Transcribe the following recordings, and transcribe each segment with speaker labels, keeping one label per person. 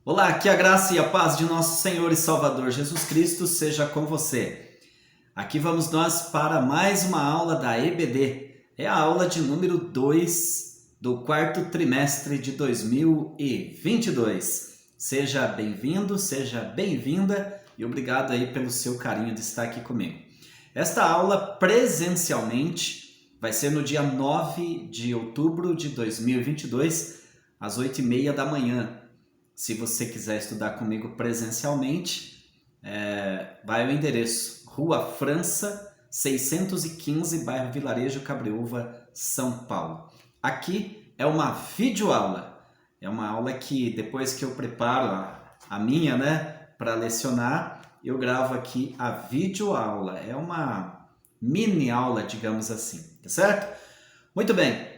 Speaker 1: Olá, que a graça e a paz de nosso Senhor e Salvador Jesus Cristo seja com você. Aqui vamos nós para mais uma aula da EBD. É a aula de número 2 do quarto trimestre de 2022. Seja bem-vindo, seja bem-vinda e obrigado aí pelo seu carinho de estar aqui comigo. Esta aula presencialmente vai ser no dia 9 de outubro de 2022, às 8h30 da manhã. Se você quiser estudar comigo presencialmente, vai ao endereço Rua França, 615, bairro Vilarejo, Cabreúva, São Paulo. Aqui é uma videoaula. É uma aula que depois que eu preparo a minha, para lecionar, eu gravo aqui a videoaula. É uma mini aula, digamos assim, tá certo? Muito bem.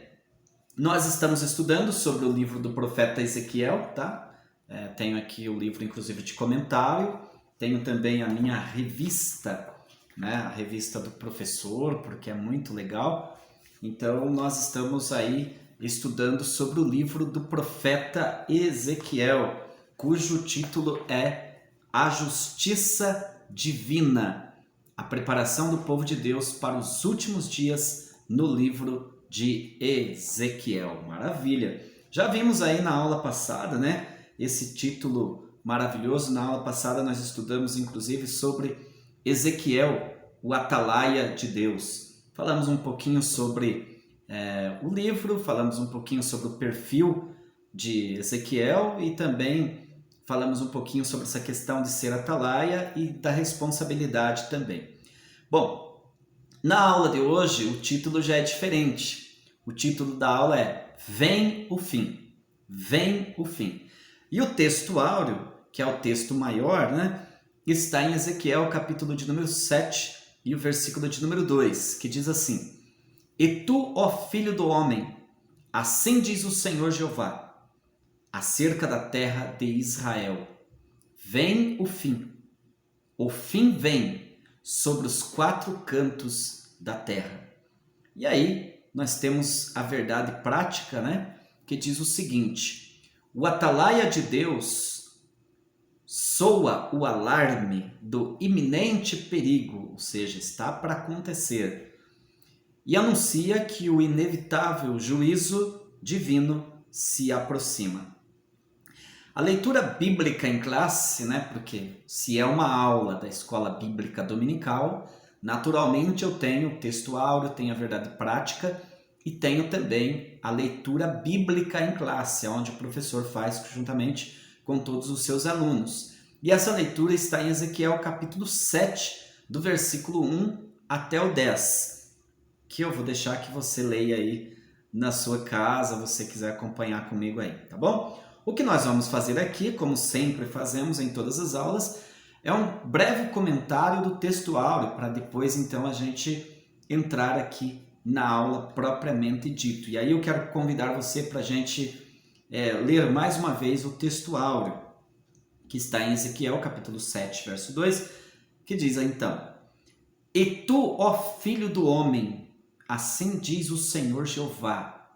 Speaker 1: Nós estamos estudando sobre o livro do profeta Ezequiel, tá? Tenho aqui o livro, inclusive, de comentário. Tenho também a minha revista, a revista do professor, porque é muito legal. Então, nós estamos aí estudando sobre o livro do profeta Ezequiel, cujo título é A Justiça Divina, a preparação do povo de Deus para os últimos dias no livro de Ezequiel. Maravilha! Já vimos aí na aula passada, esse título maravilhoso. Na aula passada nós estudamos inclusive sobre Ezequiel, o atalaia de Deus. Falamos um pouquinho sobre o livro, falamos um pouquinho sobre o perfil de Ezequiel e também falamos um pouquinho sobre essa questão de ser atalaia e da responsabilidade também. Bom, na aula de hoje o título já é diferente. O título da aula é Vem o Fim. Vem o Fim. E o texto áureo, que é o texto maior, está em Ezequiel, capítulo de número 7 e o versículo de número 2, que diz assim: E tu, ó filho do homem, assim diz o Senhor Jeová, acerca da terra de Israel: Vem o fim vem sobre os quatro cantos da terra. E aí nós temos a verdade prática, que diz o seguinte: o atalaia de Deus soa o alarme do iminente perigo, ou seja, está para acontecer, e anuncia que o inevitável juízo divino se aproxima. A leitura bíblica em classe, porque se é uma aula da escola bíblica dominical, naturalmente eu tenho o texto áureo, tenho a verdade prática, e tenho também a leitura bíblica em classe, onde o professor faz juntamente com todos os seus alunos. E essa leitura está em Ezequiel capítulo 7, do versículo 1 até o 10, que eu vou deixar que você leia aí na sua casa, você quiser acompanhar comigo aí, tá bom? O que nós vamos fazer aqui, como sempre fazemos em todas as aulas, é um breve comentário do texto áureo, para depois então a gente entrar aqui na aula propriamente dito. E aí eu quero convidar você para a gente ler mais uma vez o texto áureo, que está em Ezequiel capítulo 7, verso 2, que diz então: E tu, ó filho do homem, assim diz o Senhor Jeová,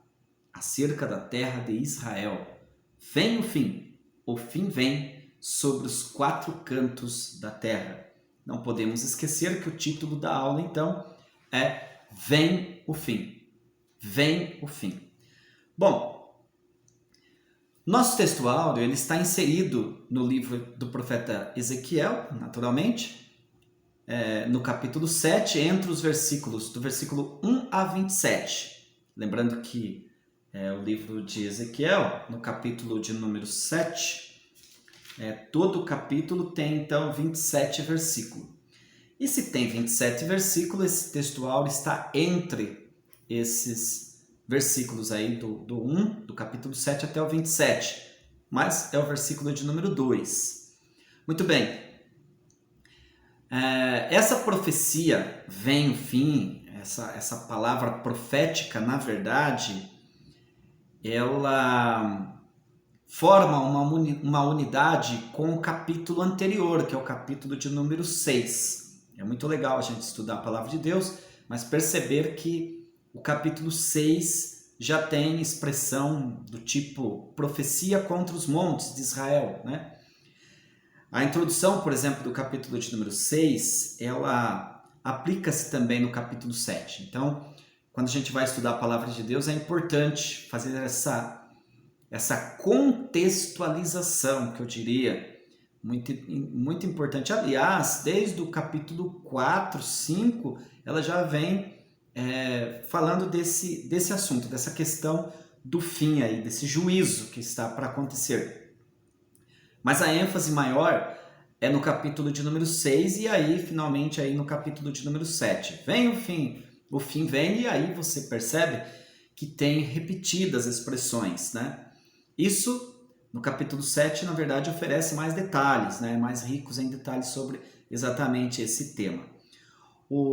Speaker 1: acerca da terra de Israel: Vem o fim vem sobre os quatro cantos da terra. Não podemos esquecer que o título da aula então é Vem o Fim. Vem o Fim. Bom, nosso texto áureo ele está inserido no livro do profeta Ezequiel, naturalmente, no capítulo 7, entre os versículos, do versículo 1 a 27. Lembrando que o livro de Ezequiel, no capítulo de número 7, todo o capítulo tem então 27 versículos. E se tem 27 versículos, esse texto áureo está entre esses versículos aí do 1, do capítulo 7 até o 27. Mas é o versículo de número 2. Muito bem. Essa profecia, vem o fim, essa palavra profética, na verdade, ela forma uma unidade com o capítulo anterior, que é o capítulo de número 6. É muito legal a gente estudar a palavra de Deus, mas perceber que o capítulo 6 já tem expressão do tipo profecia contra os montes de Israel, né? A introdução, por exemplo, do capítulo de número 6, ela aplica-se também no capítulo 7. Então, quando a gente vai estudar a palavra de Deus, é importante fazer essa contextualização, que eu diria, muito importante. Aliás, desde o capítulo 4, 5, ela já vem falando desse assunto, dessa questão do fim aí, desse juízo que está para acontecer. Mas a ênfase maior é no capítulo de número 6 e aí, finalmente, aí no capítulo de número 7. Vem o fim vem e aí você percebe que tem repetidas expressões, né? Isso, no capítulo 7, na verdade, oferece mais detalhes, né? Mais ricos em detalhes sobre exatamente esse tema.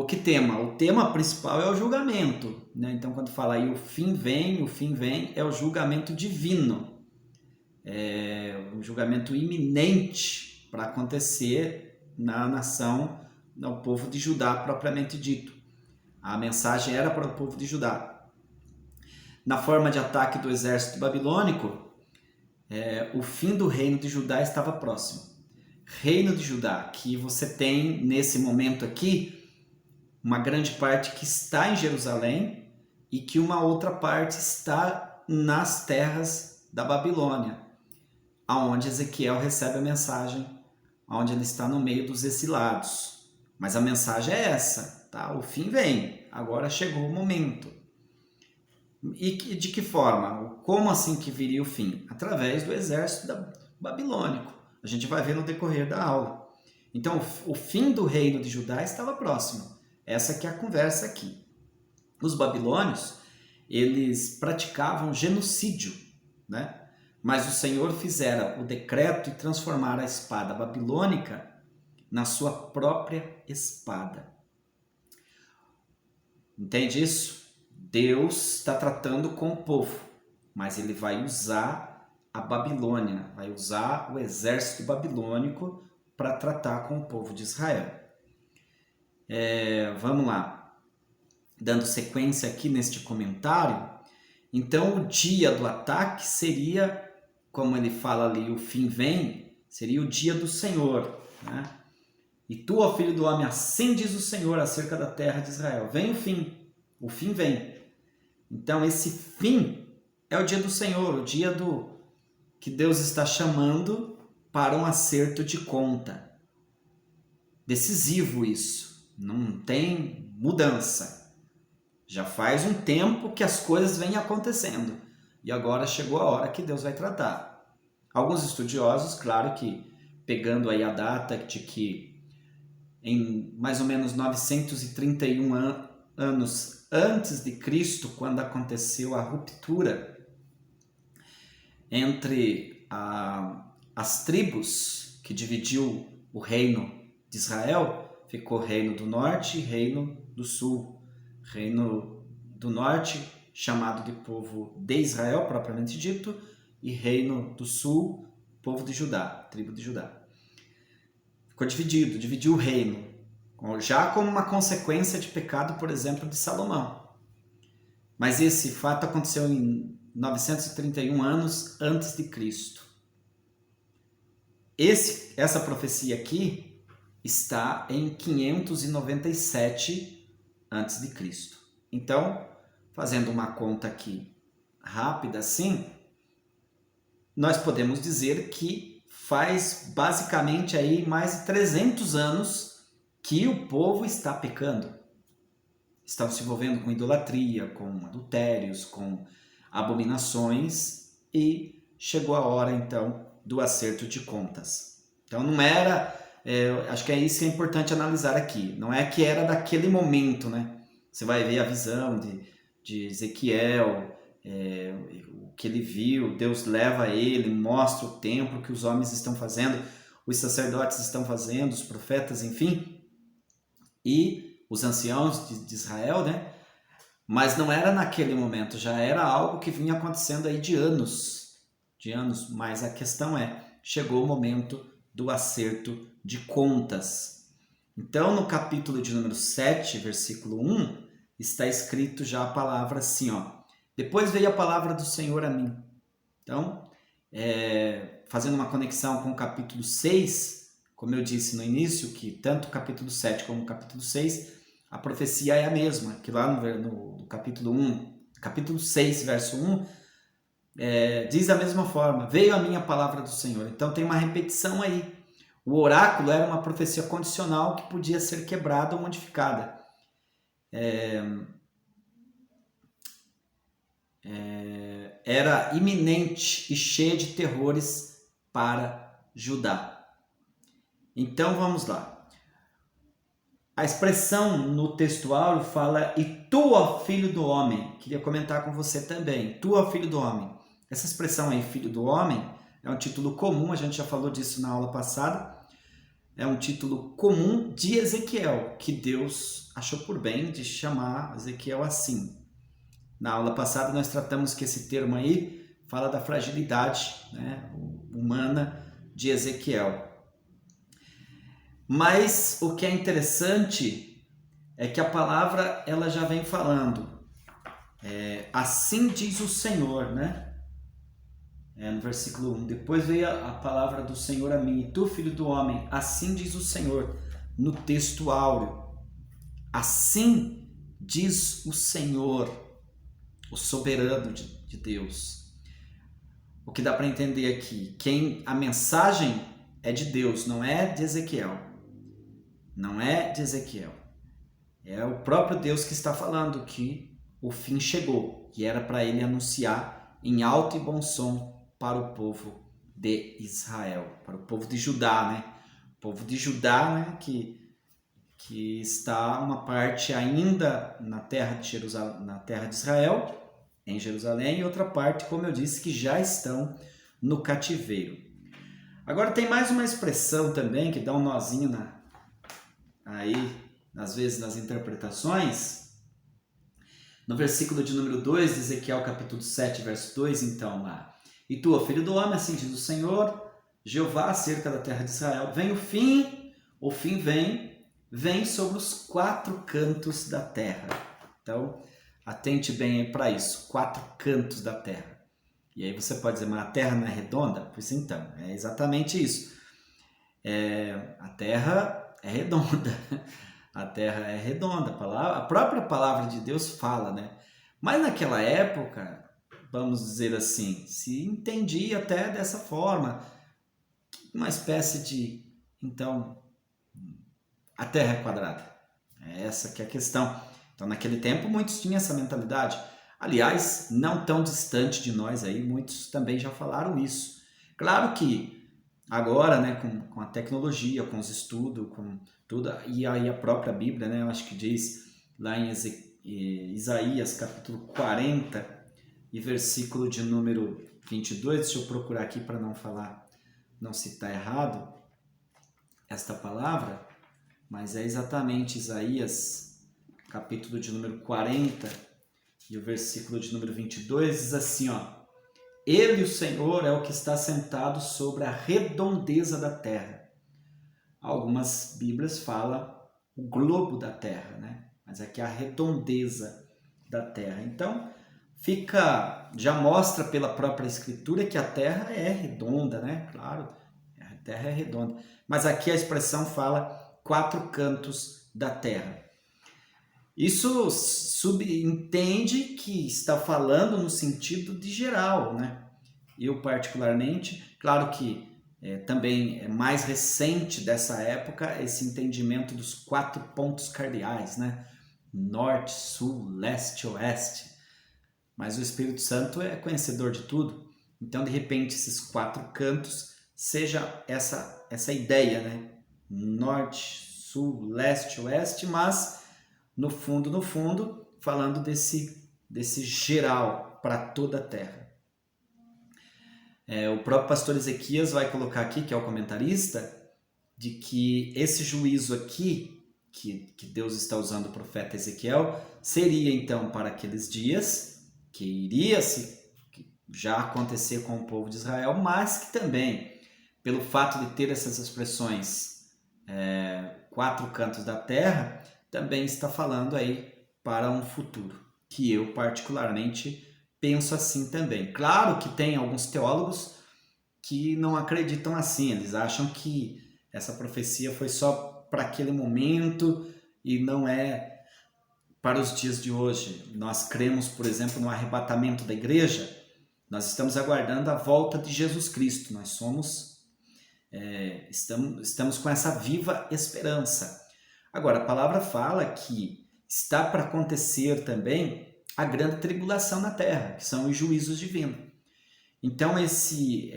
Speaker 1: Que tema? O tema principal é o julgamento, né? Então, quando fala aí o fim vem, é o julgamento divino. É um julgamento iminente para acontecer na nação, no povo de Judá propriamente dito. A mensagem era para o povo de Judá. Na forma de ataque do exército babilônico, o fim do reino de Judá estava próximo. Reino de Judá, que você tem nesse momento aqui, uma grande parte que está em Jerusalém e que uma outra parte está nas terras da Babilônia, aonde Ezequiel recebe a mensagem, onde ele está no meio dos exilados. Mas a mensagem é essa, tá? O fim vem, agora chegou o momento. E de que forma? Como assim que viria o fim? Através do exército babilônico. A gente vai ver no decorrer da aula. Então, o fim do reino de Judá estava próximo. Essa que é a conversa aqui. Os babilônios, eles praticavam genocídio, né? Mas o Senhor fizera o decreto e transformara a espada babilônica na sua própria espada. Entende isso? Deus está tratando com o povo, mas ele vai usar a Babilônia, vai usar o exército babilônico para tratar com o povo de Israel. Vamos lá, dando sequência aqui neste comentário. Então, o dia do ataque seria, como ele fala ali, o fim vem, seria o dia do Senhor, né? E tu, ó filho do homem, assim diz o Senhor acerca da terra de Israel. Vem o fim vem. Então, esse fim é o dia do Senhor, o dia que Deus está chamando para um acerto de conta. Decisivo isso, não tem mudança. Já faz um tempo que as coisas vêm acontecendo e agora chegou a hora que Deus vai tratar. Alguns estudiosos, claro que pegando aí a data de que em mais ou menos 931 anos antes de Cristo, quando aconteceu a ruptura entre as tribos que dividiu o reino de Israel, ficou reino do norte e reino do sul. Reino do norte, chamado de povo de Israel, propriamente dito, e reino do sul, povo de Judá, tribo de Judá. Ficou dividiu o reino, já como uma consequência de pecado, por exemplo, de Salomão. Mas esse fato aconteceu em 931 anos antes de Cristo. Essa profecia aqui está em 597 antes de Cristo. Então, fazendo uma conta aqui rápida assim, nós podemos dizer que faz basicamente aí mais de 300 anos que o povo está pecando. Estão se envolvendo com idolatria, com adultérios, com abominações e chegou a hora então do acerto de contas. Então não era, acho que é isso que é importante analisar aqui, não é que era daquele momento, né? Você vai ver a visão de Ezequiel, o que ele viu, Deus leva ele, mostra o templo que os homens estão fazendo, os sacerdotes estão fazendo, os profetas, enfim, e os anciãos de Israel, né? Mas não era naquele momento, já era algo que vinha acontecendo aí de anos, mas a questão chegou o momento do acerto de contas. Então, no capítulo de número 7, versículo 1, está escrito já a palavra assim, ó: Depois veio a palavra do Senhor a mim. Então, fazendo uma conexão com o capítulo 6, como eu disse no início, que tanto o capítulo 7 como o capítulo 6, a profecia é a mesma, que lá no capítulo 1, capítulo 6, verso 1, diz da mesma forma, veio a minha palavra do Senhor. Então tem uma repetição aí. O oráculo era uma profecia condicional que podia ser quebrada ou modificada. Era iminente e cheia de terrores para Judá. Então vamos lá. A expressão no textual fala, e tu, ó filho do homem. Queria comentar com você também. Tu, ó filho do homem. Essa expressão aí, filho do homem, é um título comum, a gente já falou disso na aula passada. É um título comum de Ezequiel, que Deus achou por bem de chamar Ezequiel assim. Na aula passada nós tratamos que esse termo aí fala da fragilidade, né, humana de Ezequiel. Mas o que é interessante é que a palavra ela já vem falando. Assim diz o Senhor, né? No versículo 1. Depois veio a palavra do Senhor a mim, e tu, filho do homem, assim diz o Senhor, no texto áureo. Assim diz o Senhor, o soberano de Deus. O que dá para entender aqui? A mensagem é de Deus, não é de Ezequiel. Não é de Ezequiel. É o próprio Deus que está falando que o fim chegou, que era para ele anunciar em alto e bom som para o povo de Israel, para o povo de Judá, né? O povo de Judá, né? Que está uma parte ainda na terra de Jerusalém, na terra de Israel, em Jerusalém, e outra parte, como eu disse, que já estão no cativeiro. Agora tem mais uma expressão também que dá um nozinho aí, às vezes nas interpretações. No versículo de número 2 de Ezequiel capítulo 7, verso 2, então lá. E tu, ó filho do homem, assim diz o Senhor, Jeová, acerca da terra de Israel, vem o fim vem sobre os 4 cantos da terra. Então, atente bem aí para isso, 4 cantos da terra. E aí você pode dizer, mas a terra não é redonda? Pois então, é exatamente isso. A terra é redonda. A terra é redonda. A própria palavra de Deus fala, né? Mas naquela época, vamos dizer assim, se entendia até dessa forma. Uma espécie de, então, a terra é quadrada. É essa que é a questão. Então, naquele tempo, muitos tinham essa mentalidade. Aliás, não tão distante de nós aí, muitos também já falaram isso. Claro que agora, né, com a tecnologia, com os estudos, com tudo, e aí a própria Bíblia, né, eu acho que diz lá em Isaías, capítulo 40, e versículo de número 22, deixa eu procurar aqui para não citar errado esta palavra, mas é exatamente Isaías, capítulo de número 40, e o versículo de número 22 diz assim, ó: Ele, o Senhor, é o que está sentado sobre a redondeza da terra. Algumas Bíblias falam o globo da terra, né? Mas aqui é a redondeza da terra. Então, já mostra pela própria Escritura que a terra é redonda, né? Claro, a terra é redonda. Mas aqui a expressão fala 4 cantos da terra. Isso subentende que está falando no sentido de geral, né? Eu particularmente, claro que também é mais recente dessa época esse entendimento dos 4 pontos cardeais, né? Norte, sul, leste, oeste. Mas o Espírito Santo é conhecedor de tudo. Então, de repente, esses 4 cantos seja essa ideia, né? Norte, sul, leste, oeste, mas no fundo, falando desse geral para toda a terra. O próprio pastor Ezequias vai colocar aqui, que é o comentarista, de que esse juízo aqui, que Deus está usando o profeta Ezequiel, seria então para aqueles dias, que iria já acontecer com o povo de Israel, mas que também, pelo fato de ter essas expressões 4 cantos da terra, também está falando aí para um futuro, que eu particularmente penso assim também. Claro que tem alguns teólogos que não acreditam assim, eles acham que essa profecia foi só para aquele momento e não é para os dias de hoje. Nós cremos, por exemplo, no arrebatamento da igreja, nós estamos aguardando a volta de Jesus Cristo, nós estamos com essa viva esperança. Agora, a palavra fala que está para acontecer também a grande tribulação na terra, que são os juízos divinos. Então esse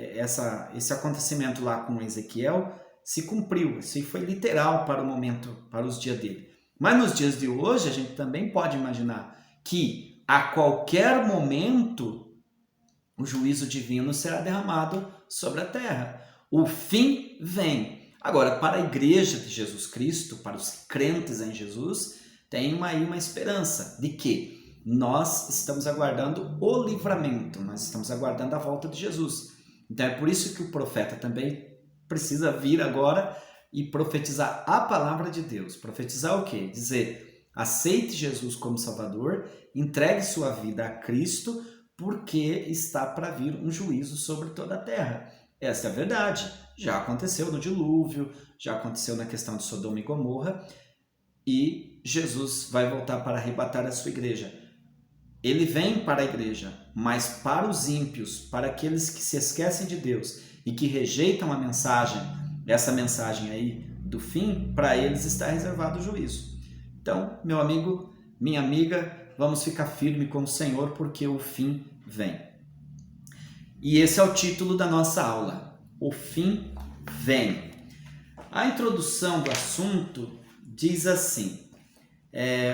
Speaker 1: acontecimento lá com Ezequiel se cumpriu, isso foi literal para o momento, para os dias dele. Mas nos dias de hoje a gente também pode imaginar que a qualquer momento o juízo divino será derramado sobre a terra. O fim vem. Agora, para a igreja de Jesus Cristo, para os crentes em Jesus, tem aí uma esperança de que nós estamos aguardando o livramento, nós estamos aguardando a volta de Jesus. Então é por isso que o profeta também precisa vir agora e profetizar a palavra de Deus. Profetizar o quê? Dizer, aceite Jesus como Salvador, entregue sua vida a Cristo, porque está para vir um juízo sobre toda a terra. Essa é a verdade. Já aconteceu no dilúvio, já aconteceu na questão de Sodoma e Gomorra, e Jesus vai voltar para arrebatar a sua igreja. Ele vem para a igreja, mas para os ímpios, para aqueles que se esquecem de Deus e que rejeitam a mensagem, essa mensagem aí do fim, para eles está reservado o juízo. Então, meu amigo, minha amiga, vamos ficar firme com o Senhor, porque o fim vem. E esse é o título da nossa aula, o fim vem. A introdução do assunto diz assim,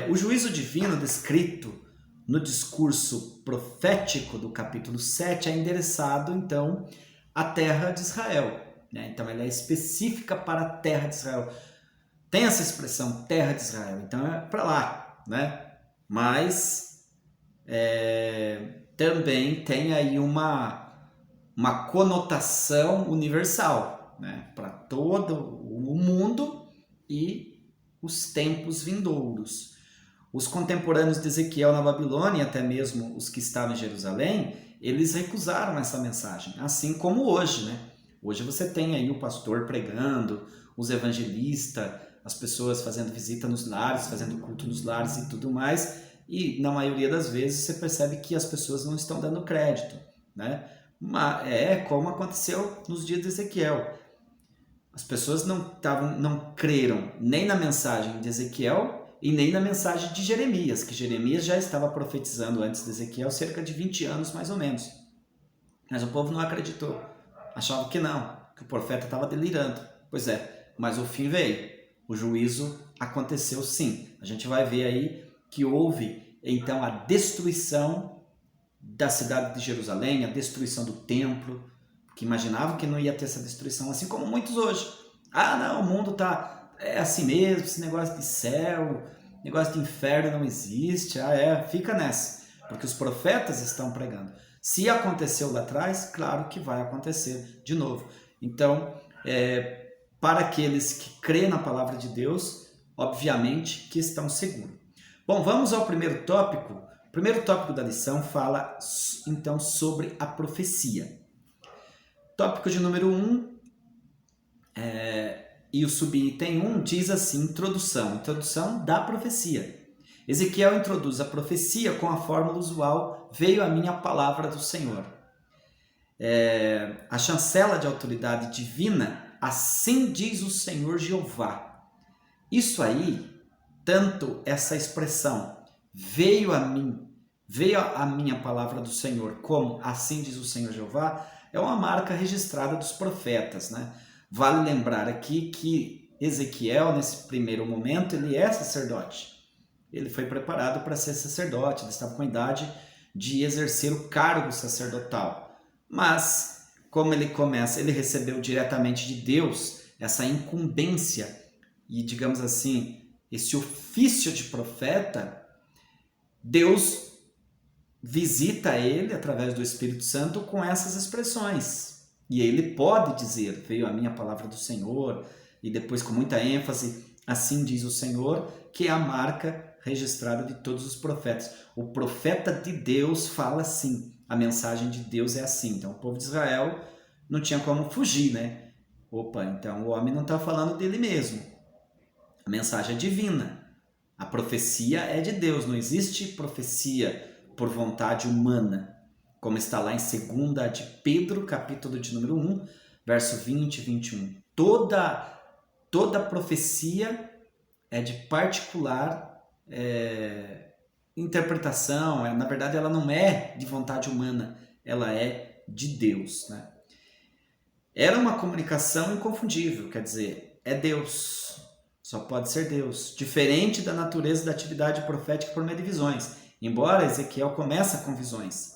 Speaker 1: o juízo divino descrito no discurso profético do capítulo 7 é endereçado, então, à terra de Israel. Né? Então, ela é específica para a terra de Israel. Tem essa expressão, terra de Israel. Então, é para lá. Né? Mas, também tem aí uma conotação universal, né? Para todo o mundo e os tempos vindouros. Os contemporâneos de Ezequiel na Babilônia, até mesmo os que estavam em Jerusalém, eles recusaram essa mensagem, assim como hoje, né? Hoje você tem aí o pastor pregando, os evangelistas, as pessoas fazendo visita nos lares, fazendo culto nos lares e tudo mais, e na maioria das vezes você percebe que as pessoas não estão dando crédito, né? Mas é como aconteceu nos dias de Ezequiel. As pessoas não creram nem na mensagem de Ezequiel e nem na mensagem de Jeremias, que Jeremias já estava profetizando antes de Ezequiel, cerca de 20 anos mais ou menos. Mas o povo não acreditou, achava que não, que o profeta estava delirando. Pois é, mas o fim veio, o juízo aconteceu sim. A gente vai ver aí que houve então a destruição da cidade de Jerusalém, a destruição do templo, que imaginavam que não ia ter essa destruição, assim como muitos hoje. Ah, não, o mundo é assim mesmo, esse negócio de céu, negócio de inferno não existe, fica nessa, porque os profetas estão pregando. Se aconteceu lá atrás, claro que vai acontecer de novo. Então, para aqueles que creem na palavra de Deus, obviamente que estão seguros. Bom, vamos ao primeiro tópico. O primeiro tópico da lição fala, então, sobre a profecia. Tópico de número 1, e o subitem 1 diz assim, introdução da profecia. Ezequiel introduz a profecia com a fórmula usual, veio a minha palavra do Senhor. A chancela de autoridade divina, assim diz o Senhor Jeová. Isso aí, tanto essa expressão, veio a minha palavra do Senhor, como assim diz o Senhor Jeová, é uma marca registrada dos profetas, né? Vale lembrar aqui que Ezequiel, nesse primeiro momento, ele é sacerdote. Ele foi preparado para ser sacerdote, ele estava com a idade de exercer o cargo sacerdotal. Mas, como ele recebeu diretamente de Deus essa incumbência e, digamos assim, esse ofício de profeta, Deus visita ele através do Espírito Santo com essas expressões. E ele pode dizer, veio a minha palavra do Senhor, e depois com muita ênfase, assim diz o Senhor, que é a marca registrada de todos os profetas. O profeta de Deus fala assim, a mensagem de Deus é assim. Então o povo de Israel não tinha como fugir, né? Opa, então o homem não está falando dele mesmo. A mensagem é divina. A profecia é de Deus, não existe profecia por vontade humana, como está lá em 2 de Pedro, capítulo de número 1, verso 20 e 21. Toda profecia é de particular interpretação, na verdade ela não é de vontade humana, ela é de Deus, né? Era uma comunicação inconfundível, quer dizer, é Deus, só pode ser Deus, diferente da natureza da atividade profética por meio de visões. Embora Ezequiel começa com visões,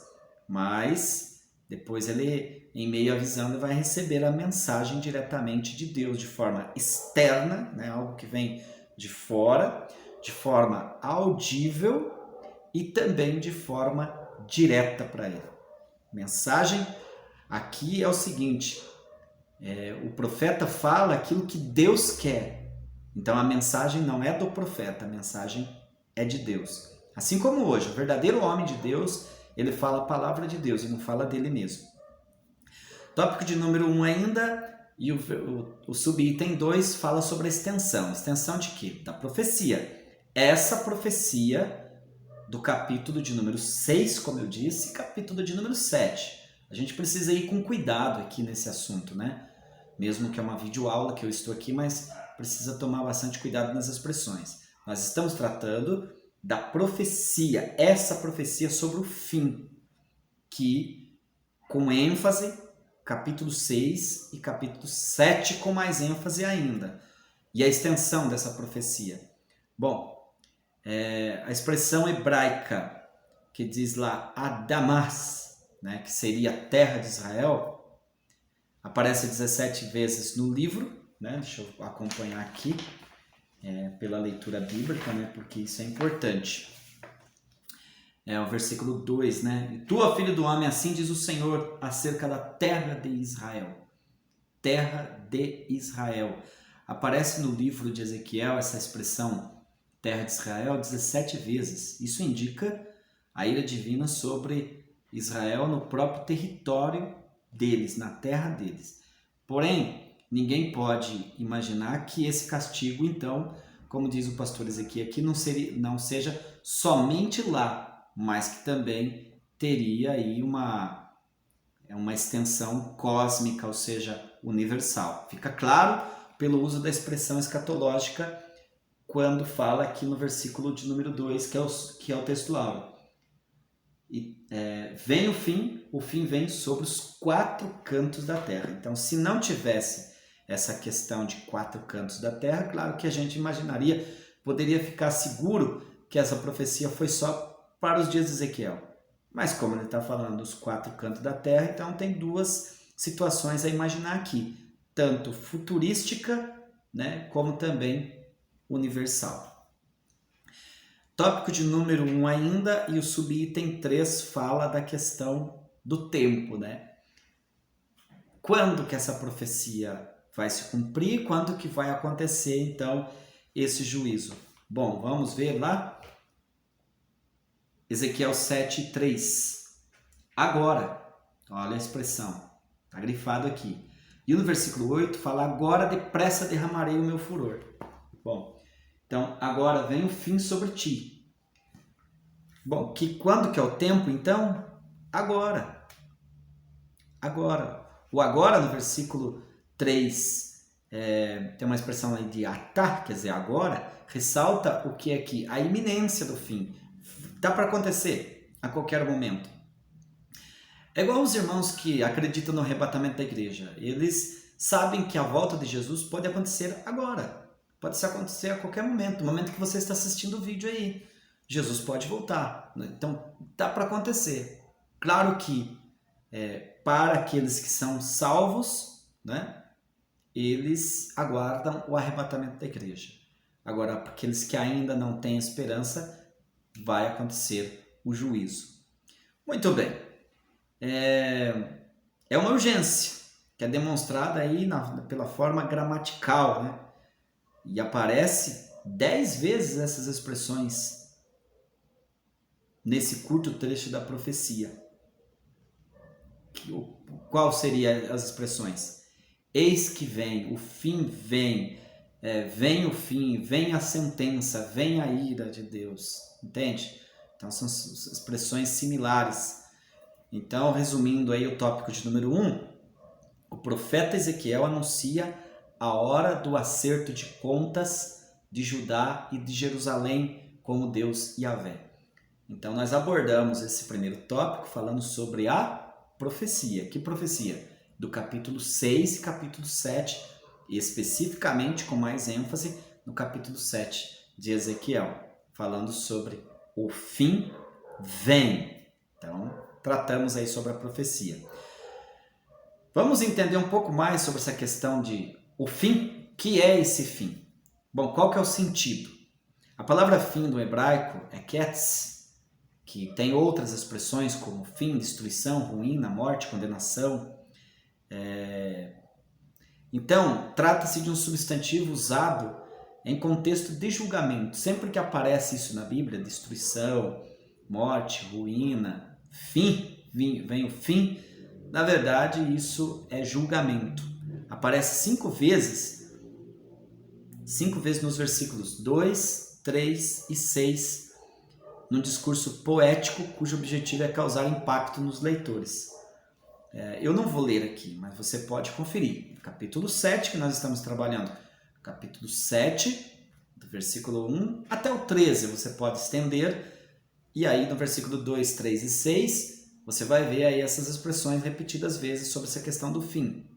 Speaker 1: mas depois ele, em meio à visão, ele vai receber a mensagem diretamente de Deus, de forma externa, né? Algo que vem de fora, de forma audível e também de forma direta para ele. Mensagem aqui é o seguinte, o profeta fala aquilo que Deus quer. Então a mensagem não é do profeta, a mensagem é de Deus. Assim como hoje, o verdadeiro homem de Deus, ele fala a palavra de Deus e não fala dele mesmo. Tópico de número 1 ainda, e o subitem 2 fala sobre a extensão. Extensão de quê? Da profecia. Essa profecia do capítulo de número 6, como eu disse, e capítulo de número 7. A gente precisa ir com cuidado aqui nesse assunto, né? Mesmo que é uma videoaula que eu estou aqui, mas precisa tomar bastante cuidado nas expressões. Nós estamos tratando da profecia, essa profecia sobre o fim, que com ênfase, capítulo 6 e capítulo 7 com mais ênfase ainda. E a extensão dessa profecia. Bom, a expressão hebraica que diz lá Adamas, né, que seria a terra de Israel, aparece 17 vezes no livro, né? Deixa eu acompanhar aqui pela leitura bíblica, né? Porque isso é importante. O versículo 2, né? E tu, ó filho do homem, assim diz o Senhor acerca da terra de Israel. Terra de Israel. Aparece no livro de Ezequiel essa expressão terra de Israel 17 vezes. Isso indica a ira divina sobre Israel no próprio território deles, na terra deles. Porém, ninguém pode imaginar que esse castigo, então, como diz o pastor Ezequiel aqui, não seja somente lá, mas que também teria aí uma extensão cósmica, ou seja, universal. Fica claro pelo uso da expressão escatológica quando fala aqui no versículo de número 2, que é o textual. E vem o fim vem sobre os 4 cantos da terra. Então, se não tivesse essa questão de 4 cantos da terra, claro que a gente imaginaria, poderia ficar seguro que essa profecia foi só para os dias de Ezequiel. Mas como ele está falando dos 4 cantos da terra, então tem 2 situações a imaginar aqui, tanto futurística, né, como também universal. Tópico de número 1 ainda, e o subitem 3 fala da questão do tempo, né? Quando que essa profecia vai se cumprir? Quando que vai acontecer, então, esse juízo? Bom, vamos ver lá. Ezequiel 7:3. Agora, olha a expressão, está grifado aqui. E no versículo 8 fala, agora depressa derramarei o meu furor. Bom, então agora vem o fim sobre ti. Bom, quando que é o tempo então? Agora. Agora. O agora no versículo 3 tem uma expressão aí de atá, quer dizer agora, ressalta o que é aqui? A iminência do fim. Dá para acontecer a qualquer momento. É igual os irmãos que acreditam no arrebatamento da igreja. Eles sabem que a volta de Jesus pode acontecer agora. Pode acontecer a qualquer momento. No momento que você está assistindo o vídeo aí. Jesus pode voltar. Então, dá para acontecer. Claro que para aqueles que são salvos, né, eles aguardam o arrebatamento da igreja. Agora, para aqueles que ainda não têm esperança, vai acontecer o juízo. Muito bem. É uma urgência que é demonstrada aí pela forma gramatical, né? E aparece 10 vezes essas expressões nesse curto trecho da profecia. Qual seriam as expressões? Eis que vem, o fim vem, vem o fim, vem a sentença, vem a ira de Deus, entende? Então são expressões similares. Então, resumindo aí o tópico de número 1, o profeta Ezequiel anuncia a hora do acerto de contas de Judá e de Jerusalém com o Deus Yahvé. Então nós abordamos esse primeiro tópico falando sobre a profecia. Que profecia? Do capítulo 6 e capítulo 7, e especificamente com mais ênfase no capítulo 7 de Ezequiel, falando sobre o fim vem. Então, tratamos aí sobre a profecia. Vamos entender um pouco mais sobre essa questão de o fim. O que é esse fim? Bom, qual que é o sentido? A palavra fim do hebraico é ketz, que tem outras expressões como fim, destruição, ruína, morte, condenação. Então, trata-se de um substantivo usado em contexto de julgamento. Sempre que aparece isso na Bíblia, destruição, morte, ruína, fim, vem o fim, na verdade isso é julgamento. Aparece 5 vezes nos versículos 2, 3 e 6, num discurso poético cujo objetivo é causar impacto nos leitores. Eu não vou ler aqui, mas você pode conferir. No capítulo 7 que nós estamos trabalhando, capítulo 7, do versículo 1 até o 13, você pode estender, e aí no versículo 2, 3 e 6, você vai ver aí essas expressões repetidas vezes sobre essa questão do fim.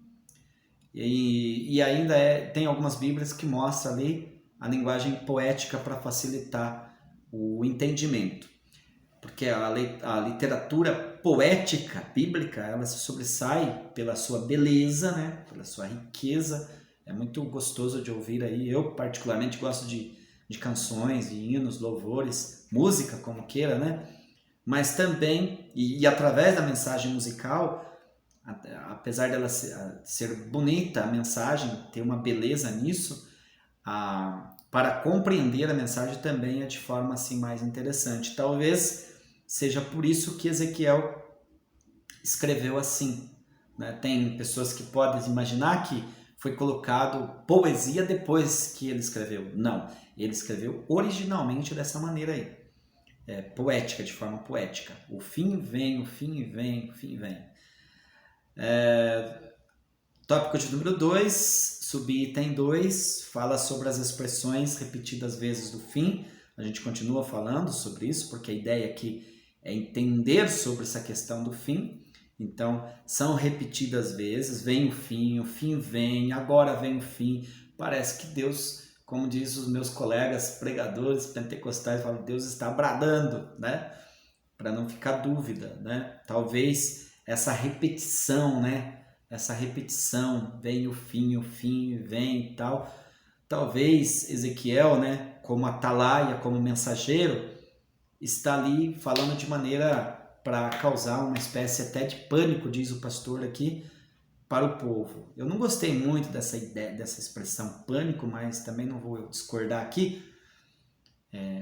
Speaker 1: E ainda tem algumas bíblias que mostram ali a linguagem poética para facilitar o entendimento. Porque a literatura poética bíblica, ela se sobressai pela sua beleza, né? Pela sua riqueza. É muito gostoso de ouvir aí. Eu particularmente gosto de canções, de hinos, louvores, música como queira, né? Mas também, e através da mensagem musical, apesar dela ser bonita, a mensagem, ter uma beleza nisso, para compreender a mensagem também é de forma assim mais interessante. Talvez seja por isso que Ezequiel escreveu assim, né? Tem pessoas que podem imaginar que foi colocado poesia depois que ele escreveu. Não, ele escreveu originalmente dessa maneira aí. Poética, de forma poética. O fim vem, o fim vem, o fim vem. Tópico de número 2, subitem 2, fala sobre as expressões repetidas vezes do fim. A gente continua falando sobre isso, porque a ideia aqui é entender sobre essa questão do fim. Então, são repetidas vezes, vem o fim vem, agora vem o fim. Parece que Deus, como diz os meus colegas pregadores pentecostais, falam, Deus está bradando, né? Para não ficar dúvida, né? Talvez essa repetição, né? Essa repetição, vem o fim vem e tal. Talvez Ezequiel, né? Como atalaia, como mensageiro, está ali falando de maneira para causar uma espécie até de pânico, diz o pastor aqui, para o povo. Eu não gostei muito dessa ideia, dessa expressão pânico, mas também não vou discordar aqui,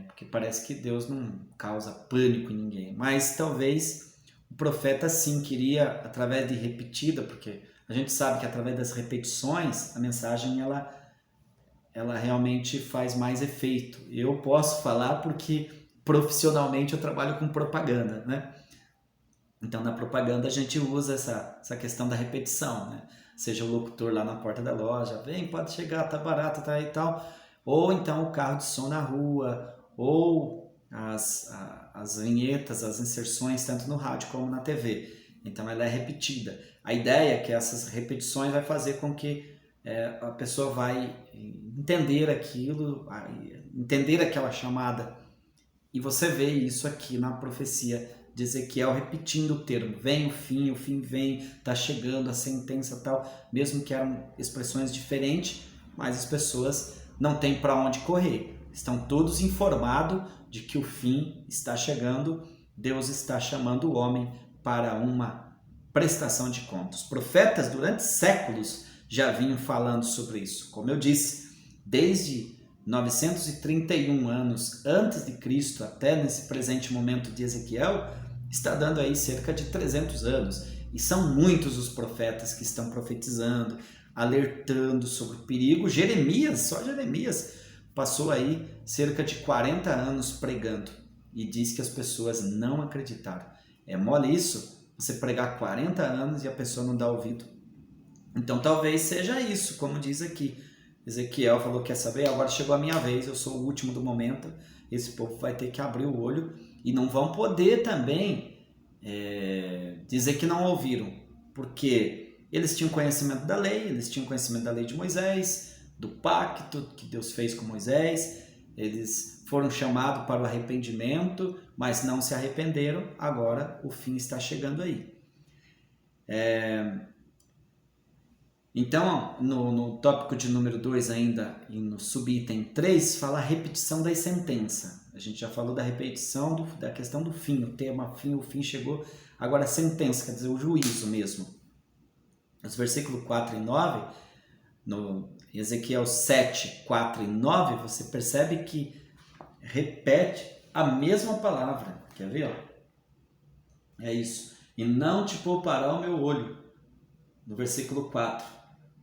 Speaker 1: porque parece que Deus não causa pânico em ninguém. Mas talvez o profeta sim queria, através de repetida, porque a gente sabe que através das repetições a mensagem ela realmente faz mais efeito. Eu posso falar porque profissionalmente eu trabalho com propaganda, né? Então, na propaganda a gente usa essa questão da repetição, né? Seja o locutor lá na porta da loja, vem, pode chegar, tá barato, tá aí e tal. Ou então o carro de som na rua, ou as vinhetas, as inserções, tanto no rádio como na TV. Então, ela é repetida. A ideia é que essas repetições vai fazer com que a pessoa vai entender aquilo, entender aquela chamada. E você vê isso aqui na profecia de Ezequiel repetindo o termo, vem o fim vem, está chegando a sentença tal, mesmo que eram expressões diferentes, mas as pessoas não têm para onde correr, estão todos informados de que o fim está chegando, Deus está chamando o homem para uma prestação de contas. Os profetas durante séculos já vinham falando sobre isso, como eu disse, desde 931 anos antes de Cristo até nesse presente momento de Ezequiel, está dando aí cerca de 300 anos. E são muitos os profetas que estão profetizando, alertando sobre o perigo. Jeremias, só Jeremias, passou aí cerca de 40 anos pregando e diz que as pessoas não acreditaram. É mole isso? Você pregar 40 anos e a pessoa não dá ouvido. Então talvez seja isso, como diz aqui. Ezequiel falou, quer saber? Agora chegou a minha vez, eu sou o último do momento. Esse povo vai ter que abrir o olho e não vão poder também dizer que não ouviram, porque eles tinham conhecimento da lei, eles tinham conhecimento da lei de Moisés, do pacto que Deus fez com Moisés, eles foram chamados para o arrependimento, mas não se arrependeram, agora o fim está chegando aí. Então, no tópico de número 2 ainda, e no subitem 3, fala a repetição das sentenças. A gente já falou da repetição da questão do fim, o tema fim, o fim chegou. Agora a sentença, quer dizer, o juízo mesmo. Nos versículos 4 e 9, no Ezequiel 7, 4 e 9, você percebe que repete a mesma palavra. Quer ver? Ó? É isso. E não te poupará o meu olho. No versículo 4.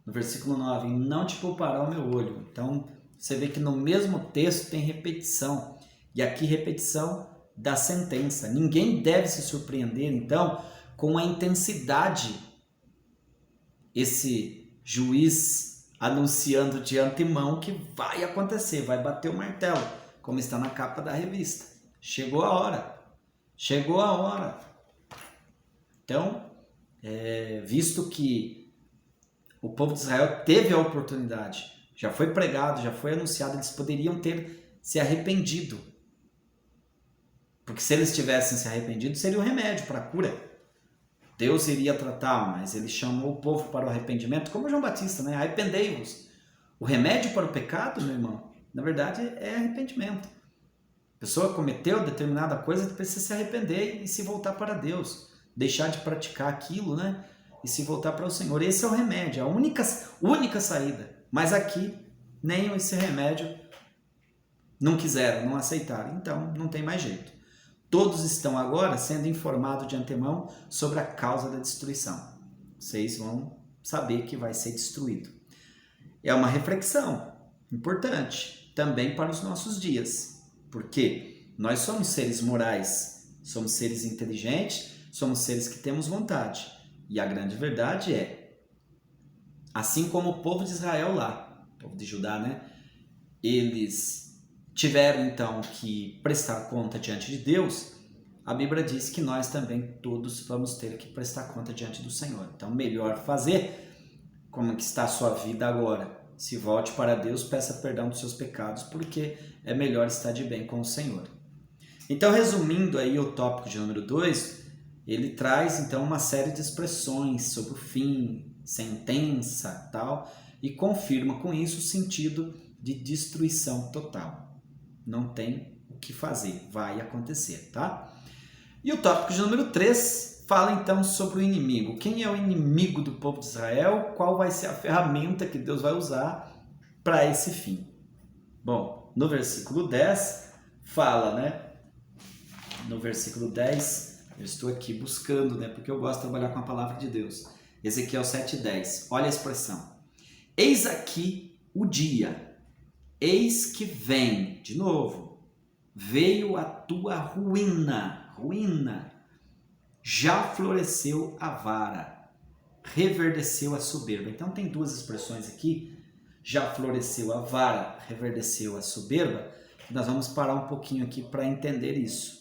Speaker 1: No versículo 9, não te poupará o meu olho. Então, você vê que no mesmo texto tem repetição. E aqui repetição da sentença. Ninguém deve se surpreender, então, com a intensidade esse juiz anunciando de antemão que vai acontecer, vai bater o martelo, como está na capa da revista. Chegou a hora. Chegou a hora. Então, visto que o povo de Israel teve a oportunidade, já foi pregado, já foi anunciado, eles poderiam ter se arrependido. Porque se eles tivessem se arrependido, seria o remédio para a cura. Deus iria tratar, mas ele chamou o povo para o arrependimento, como João Batista, né? Arrependei-vos. O remédio para o pecado, meu irmão, na verdade é arrependimento. A pessoa cometeu determinada coisa, precisa se arrepender e se voltar para Deus. Deixar de praticar aquilo, né? E se voltar para o Senhor. Esse é o remédio, a única saída. Mas aqui, nem esse remédio não quiseram, não aceitaram. Então, não tem mais jeito. Todos estão agora sendo informados de antemão sobre a causa da destruição. Vocês vão saber que vai ser destruído. É uma reflexão importante também para os nossos dias. Porque nós somos seres morais, somos seres inteligentes, somos seres que temos vontade. E a grande verdade é, assim como o povo de Israel lá, o povo de Judá, né? Eles tiveram então que prestar conta diante de Deus, a Bíblia diz que nós também todos vamos ter que prestar conta diante do Senhor. Então, melhor fazer como que está a sua vida agora. Se volte para Deus, peça perdão dos seus pecados, porque é melhor estar de bem com o Senhor. Então, resumindo aí o tópico de número 2, ele traz então uma série de expressões sobre o fim, sentença, tal, e confirma com isso o sentido de destruição total. Não tem o que fazer, vai acontecer, tá? E o tópico de número 3 fala então sobre o inimigo. Quem é o inimigo do povo de Israel? Qual vai ser a ferramenta que Deus vai usar para esse fim? Bom, no versículo 10 fala, né? No versículo 10, eu estou aqui buscando, né? Porque eu gosto de trabalhar com a palavra de Deus. Ezequiel 7,10. Olha a expressão. Eis aqui o dia. Eis que vem, de novo, veio a tua ruína, ruína. Já floresceu a vara, reverdeceu a soberba. Então tem duas expressões aqui. Já floresceu a vara, reverdeceu a soberba. Nós vamos parar um pouquinho aqui para entender isso.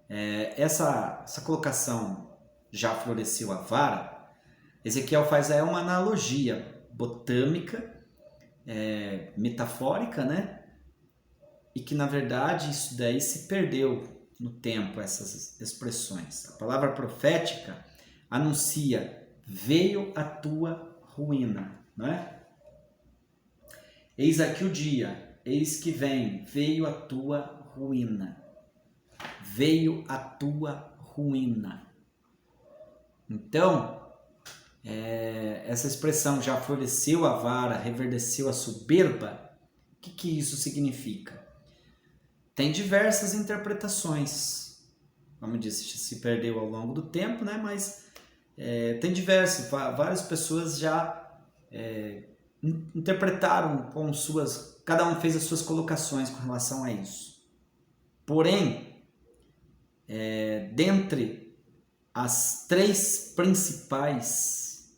Speaker 1: Essa colocação, já floresceu a vara, Ezequiel faz uma analogia botâmica, metafórica, né? E que na verdade isso daí se perdeu no tempo, essas expressões. A palavra profética anuncia, veio a tua ruína, né? Eis aqui o dia, eis que vem, veio a tua ruína. Veio a tua ruína. Então, essa expressão, já floresceu a vara, reverdeceu a soberba, que isso significa? Tem diversas interpretações. Como eu disse, se perdeu ao longo do tempo, né? Mas tem diversas. Várias pessoas já interpretaram com suas... Cada um fez as suas colocações com relação a isso. Porém, dentre as três principais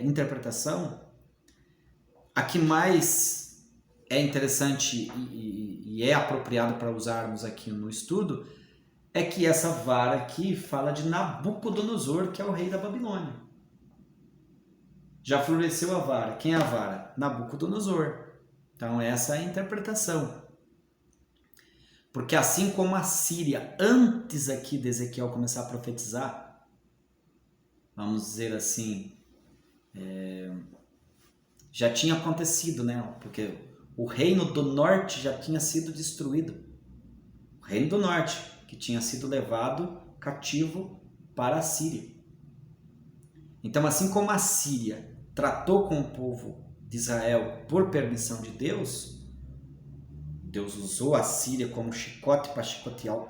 Speaker 1: interpretações, a que mais é interessante e é apropriado para usarmos aqui no estudo é que essa vara aqui fala de Nabucodonosor, que é o rei da Babilônia. Já floresceu a vara. Quem é a vara? Nabucodonosor. Então essa é a interpretação. Porque assim como a Síria, antes aqui de Ezequiel começar a profetizar, vamos dizer assim, já tinha acontecido, né? Porque o reino do norte já tinha sido destruído. O reino do norte, que tinha sido levado cativo para a Síria. Então, assim como a Síria tratou com o povo de Israel por permissão de Deus, Deus usou a Síria como chicote para chicotear o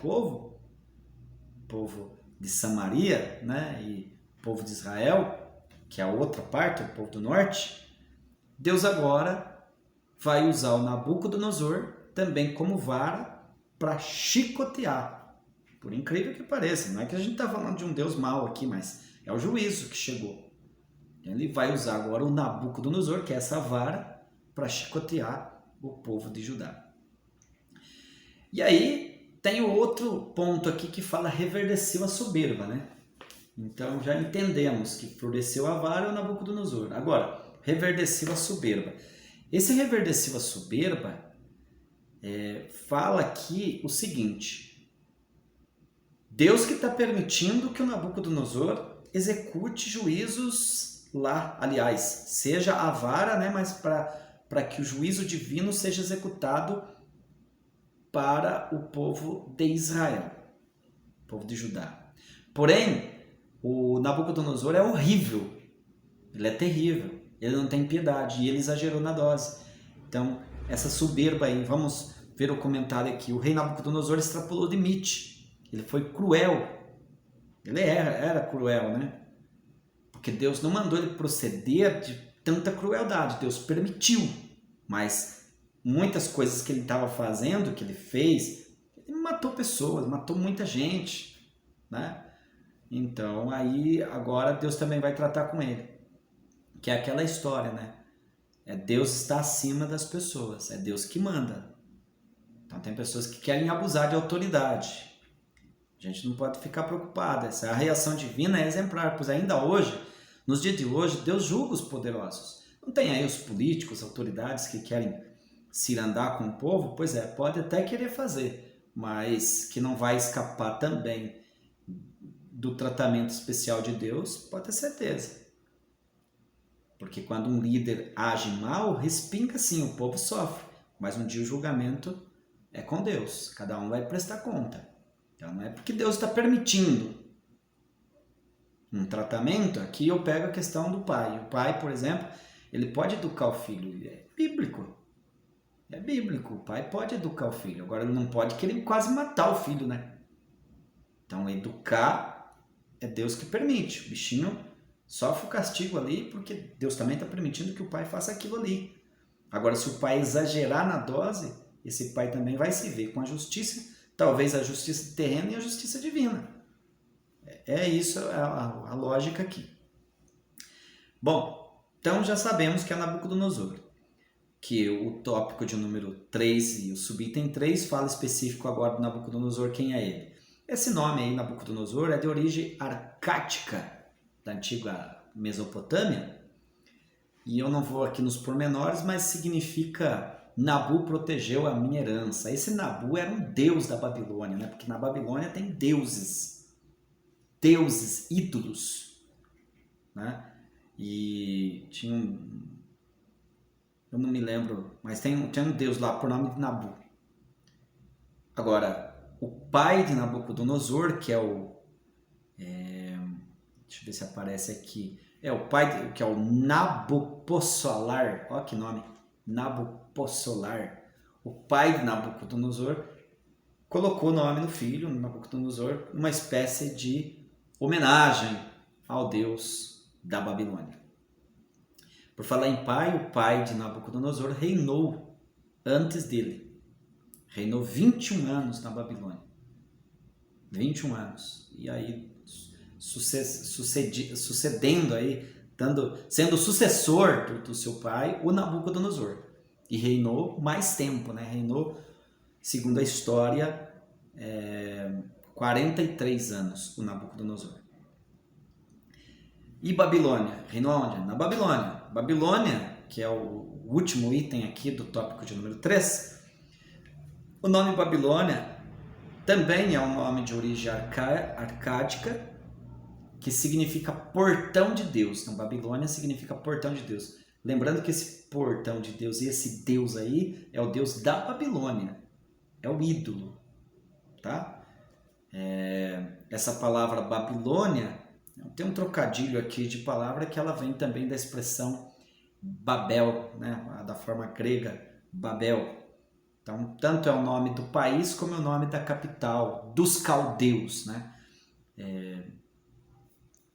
Speaker 1: povo de Samaria, né? E o povo de Israel, que é a outra parte, o povo do norte. Deus agora vai usar o Nabucodonosor também como vara para chicotear. Por incrível que pareça, não é que a gente está falando de um Deus mau aqui, mas é o juízo que chegou. Ele vai usar agora o Nabucodonosor, que é essa vara, para chicotear o povo de Judá. E aí tem o outro ponto aqui que fala reverdeceu a soberba, né? Então já entendemos que floresceu a vara e o Nabucodonosor. Agora, reverdeceu a soberba. Esse reverdeceu a soberba fala aqui o seguinte: Deus que está permitindo que o Nabucodonosor execute juízos lá, aliás, seja a vara, né, mas para que o juízo divino seja executado para o povo de Israel, o povo de Judá. Porém, o Nabucodonosor é horrível, ele é terrível, ele não tem piedade e ele exagerou na dose. Então, essa soberba aí, vamos ver o comentário aqui. O rei Nabucodonosor extrapolou o limite, ele foi cruel, ele era cruel, né? Porque Deus não mandou ele proceder de tanta crueldade, Deus permitiu, mas muitas coisas que ele estava fazendo, que ele fez, ele matou pessoas, matou muita gente, né? Então aí agora Deus também vai tratar com ele, que é aquela história, né? Deus está acima das pessoas, é Deus que manda. Então tem pessoas que querem abusar de autoridade. A gente não pode ficar preocupado, essa reação divina é exemplar, pois ainda hoje, nos dias de hoje, Deus julga os poderosos. Não tem aí os políticos, autoridades que querem cirandar com o povo? Pois é, pode até querer fazer, mas que não vai escapar também do tratamento especial de Deus, pode ter certeza. Porque quando um líder age mal, respinga sim, o povo sofre, mas um dia o julgamento é com Deus, cada um vai prestar conta. Então não é porque Deus está permitindo um tratamento. Aqui eu pego a questão do pai. O pai, por exemplo, ele pode educar o filho, é bíblico. É bíblico, o pai pode educar o filho, agora ele não pode querer quase matar o filho, né? Então educar é Deus que permite, o bichinho sofre o castigo ali porque Deus também está permitindo que o pai faça aquilo ali. Agora se o pai exagerar na dose, esse pai também vai se ver com a justiça, talvez a justiça terrena e a justiça divina. É isso a lógica aqui. Bom, então já sabemos que é Nabucodonosor, que o tópico de número 3 e o subitem 3 fala específico agora do Nabucodonosor, quem é ele. Esse nome aí, Nabucodonosor, é de origem arcática, da antiga Mesopotâmia, e eu não vou aqui nos pormenores, mas significa Nabu protegeu a minha herança. Esse Nabu era um deus da Babilônia, né? Porque na Babilônia tem deuses, ídolos, né? E tinha eu não me lembro, mas tinha um deus lá por nome de Nabu. Agora, o pai de Nabucodonosor, que é deixa eu ver se aparece aqui, o pai, que é o Nabopossalar, olha que nome, Nabucodonosor, o pai de Nabucodonosor, colocou o nome no filho, Nabucodonosor, uma espécie de homenagem ao deus da Babilônia. Por falar em pai, o pai de Nabucodonosor reinou antes dele. Reinou 21 anos na Babilônia. 21 anos. E aí, sucedendo aí, sendo sucessor do seu pai, o Nabucodonosor. E reinou mais tempo, né? Reinou, segundo a história, 43 anos o Nabucodonosor. E Babilônia? Reinou onde? Na Babilônia. Babilônia, que é o último item aqui do tópico de número 3, o nome Babilônia também é um nome de origem arcádica, que significa portão de Deus. Então, Babilônia significa portão de Deus. Lembrando que esse portão de Deus e esse Deus aí é o Deus da Babilônia. É o ídolo. Tá? Essa palavra Babilônia, tem um trocadilho aqui de palavra que ela vem também da expressão Babel, né? Da forma grega, Babel. Então, tanto é o nome do país como é o nome da capital, dos caldeus, né?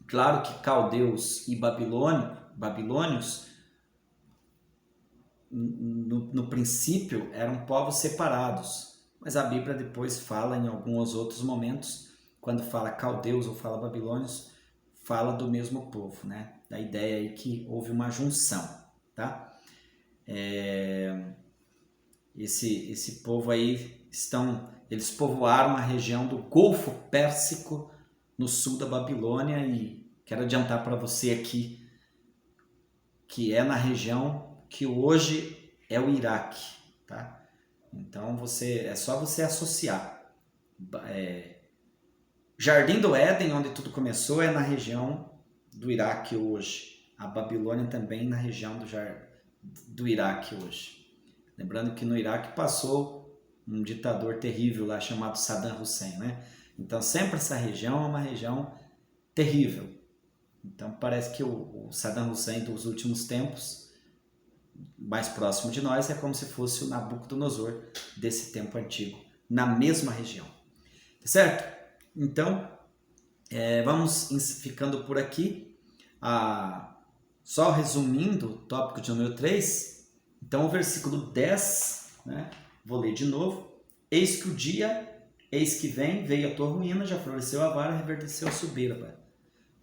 Speaker 1: Claro que caldeus e babilônios, no princípio, eram povos separados, mas a Bíblia depois fala em alguns outros momentos, quando fala caldeus ou fala babilônios, fala do mesmo povo, né? Da ideia aí que houve uma junção, tá? Esse povo aí eles povoaram a região do Golfo Pérsico no sul da Babilônia, e quero adiantar para você aqui que é na região que hoje é o Iraque, tá? Então é só você associar. Jardim do Éden, onde tudo começou, é na região do Iraque hoje. A Babilônia também na região do Iraque hoje. Lembrando que no Iraque passou um ditador terrível lá chamado Saddam Hussein, né? Então sempre essa região é uma região terrível. Então parece que o Saddam Hussein dos últimos tempos, mais próximo de nós, é como se fosse o Nabucodonosor desse tempo antigo, na mesma região. Certo? Então, vamos ficando por aqui. Só resumindo o tópico de número 3, então o versículo 10, né? Vou ler de novo. Eis que o dia, eis que vem, veio a tua ruína, já floresceu a vara, reverdeceu a soberba.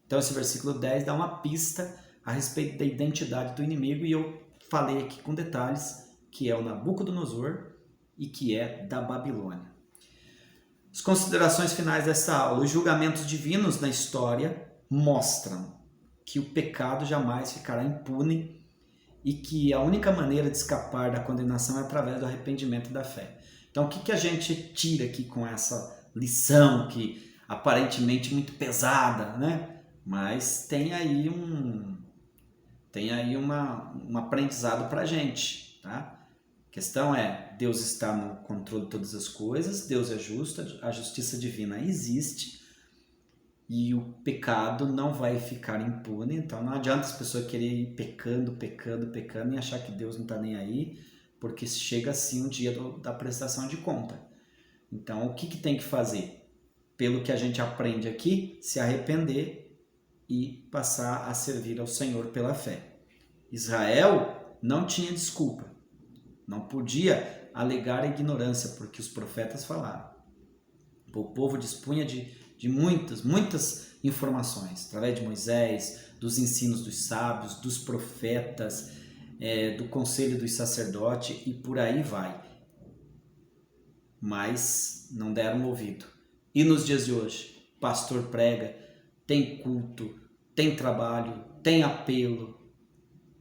Speaker 1: Então esse versículo 10 dá uma pista a respeito da identidade do inimigo, e eu falei aqui com detalhes que é o Nabucodonosor e que é da Babilônia. As considerações finais dessa aula. Os julgamentos divinos na história mostram que o pecado jamais ficará impune e que a única maneira de escapar da condenação é através do arrependimento e da fé. Então, o que a gente tira aqui com essa lição que aparentemente muito pesada, né? Mas tem aí um aprendizado para a gente, tá? A questão é, Deus está no controle de todas as coisas, Deus é justo, a justiça divina existe e o pecado não vai ficar impune. Então não adianta as pessoas quererem ir pecando e achar que Deus não está nem aí, porque chega assim o dia da prestação de conta. Então o que tem que fazer? Pelo que a gente aprende aqui, se arrepender e passar a servir ao Senhor pela fé. Israel não tinha desculpa. Não podia alegar a ignorância, porque os profetas falaram. O povo dispunha de muitas informações, através de Moisés, dos ensinos dos sábios, dos profetas, do conselho dos sacerdotes e por aí vai. Mas não deram ouvido. E nos dias de hoje, pastor prega, tem culto, tem trabalho, tem apelo.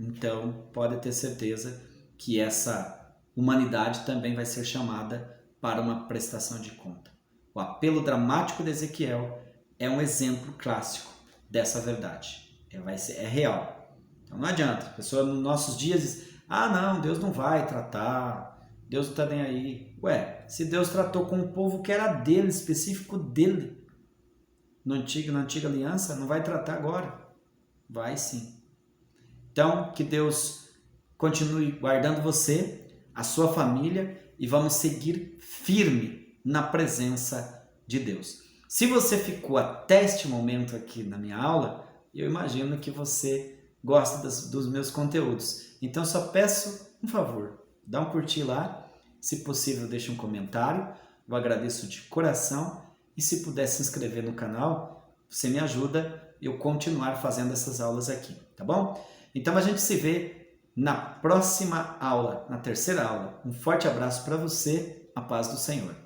Speaker 1: Então, pode ter certeza que essa humanidade também vai ser chamada para uma prestação de conta. O apelo dramático de Ezequiel é um exemplo clássico dessa verdade. É real. Então não adianta. A pessoa nos nossos dias diz, não, Deus não vai tratar, Deus não está nem aí. Ué, se Deus tratou com um povo que era dele, específico dele, na antiga aliança, não vai tratar agora? Vai sim. Então, que Deus continue guardando você, a sua família e vamos seguir firme na presença de Deus. Se você ficou até este momento aqui na minha aula, eu imagino que você gosta dos meus conteúdos. Então eu só peço um favor, dá um curtir lá, se possível deixa um comentário, eu agradeço de coração e se puder se inscrever no canal, você me ajuda eu continuar fazendo essas aulas aqui, tá bom? Então a gente se vê na próxima aula, na terceira aula. Um forte abraço para você, a paz do Senhor.